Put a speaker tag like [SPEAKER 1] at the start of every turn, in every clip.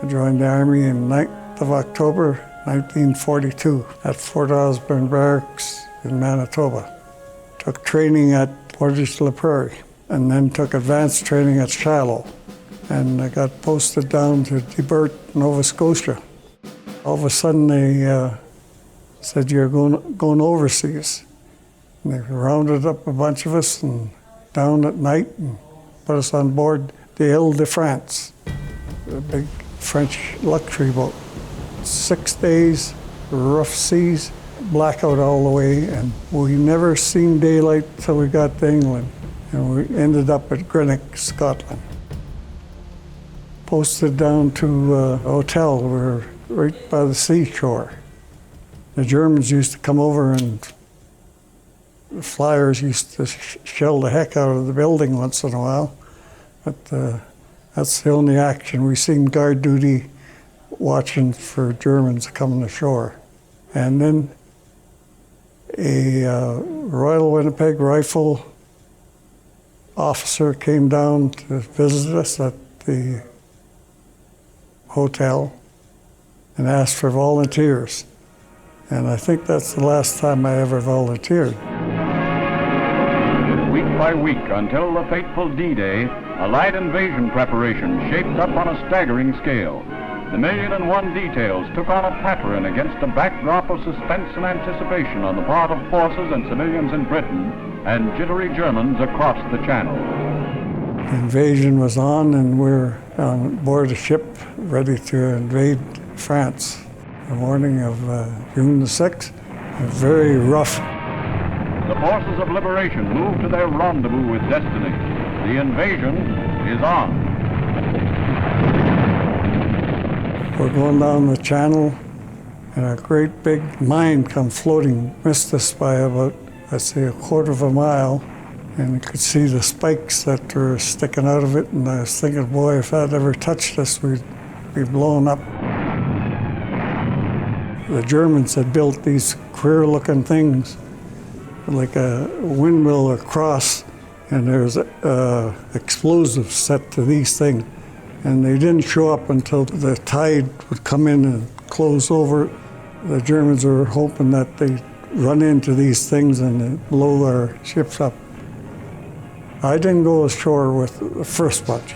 [SPEAKER 1] I joined the Army on 9th of October 1942 at Fort Osborne Barracks in Manitoba. Took training at Portage la Prairie and then took advanced training at Shallow. And I got posted down to Debert, Nova Scotia. All of a sudden they said, "You're going overseas." And they rounded up a bunch of us and down at night and put us on board the Ile de France, a big French luxury boat. 6 days, rough seas, blackout all the way, and we never seen daylight till we got to England. And we ended up at Greenock, Scotland. Posted down to a hotel. We're right by the seashore. The Germans used to come over and the flyers used to shell the heck out of the building once in a while. But that's the only action. We seen guard duty watching for Germans coming ashore. And then a Royal Winnipeg Rifle officer came down to visit us at the hotel and asked for volunteers. And I think that's the last time I ever volunteered.
[SPEAKER 2] Week by week, until the fateful D-Day, Allied invasion preparation shaped up on a staggering scale. The 1,000,001 details took on a pattern against a backdrop of suspense and anticipation on the part of forces and civilians in Britain and jittery Germans across the Channel.
[SPEAKER 1] The invasion was on, and we're on board a ship ready to invade France. The morning of June the 6th, very rough.
[SPEAKER 2] The forces of liberation move to their rendezvous with destiny. The invasion is on.
[SPEAKER 1] We're going down the channel, and a great big mine come floating, missed us by about, let's say, a quarter of a mile, and you could see the spikes that were sticking out of it, and I was thinking, boy, if that ever touched us, we'd be blown up. The Germans had built these queer-looking things, like a windmill or cross, and there's explosives set to these things. And they didn't show up until the tide would come in and close over. The Germans were hoping that they'd run into these things and they'd blow our ships up. I didn't go ashore with the first bunch.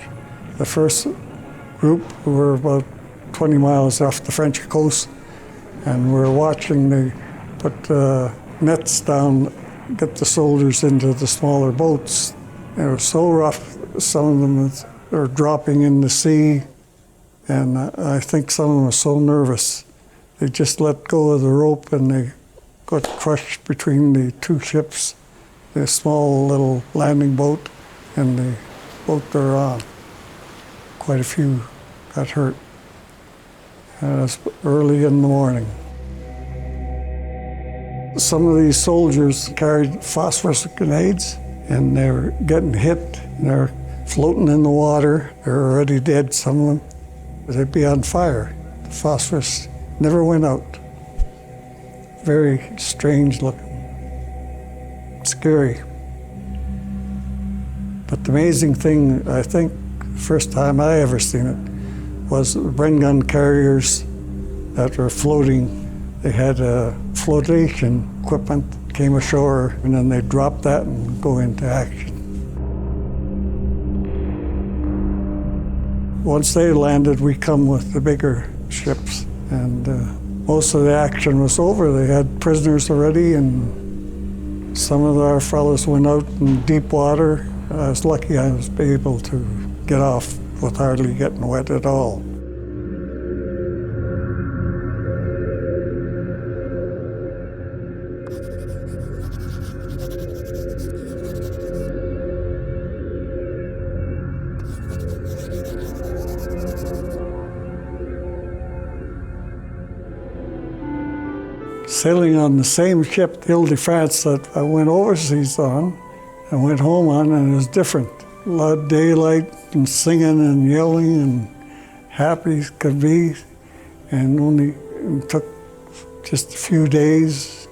[SPEAKER 1] The first group were about 20 miles off the French coast, and we're watching. They put nets down, get the soldiers into the smaller boats. They were so rough, some of them were dropping in the sea, and I think some of them were so nervous. They just let go of the rope and they got crushed between the two ships, the small little landing boat and the boat they're on. Quite a few got hurt. And it was early in the morning. Some of these soldiers carried phosphorus grenades, and they were getting hit, and they were floating in the water. They were already dead, some of them. They'd be on fire. The phosphorus never went out. Very strange looking. Scary. But the amazing thing, I think, the first time I ever seen it, was the Bren gun carriers that were floating. They had flotation equipment, came ashore, and then they dropped that and go into action. Once they landed, we come with the bigger ships, and most of the action was over. They had prisoners already, and some of our fellows went out in deep water. I was lucky I was able to get off with hardly getting wet at all. Sailing on the same ship, the Ile de France, that I went overseas on and went home on, and it was different. A lot of daylight and singing and yelling and happy as could be, and it took just a few days.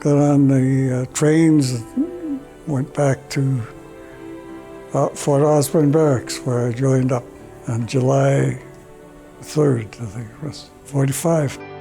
[SPEAKER 1] Got on the trains and went back to Fort Osborne Barracks, where I joined up on July 3rd, I think it was, 45.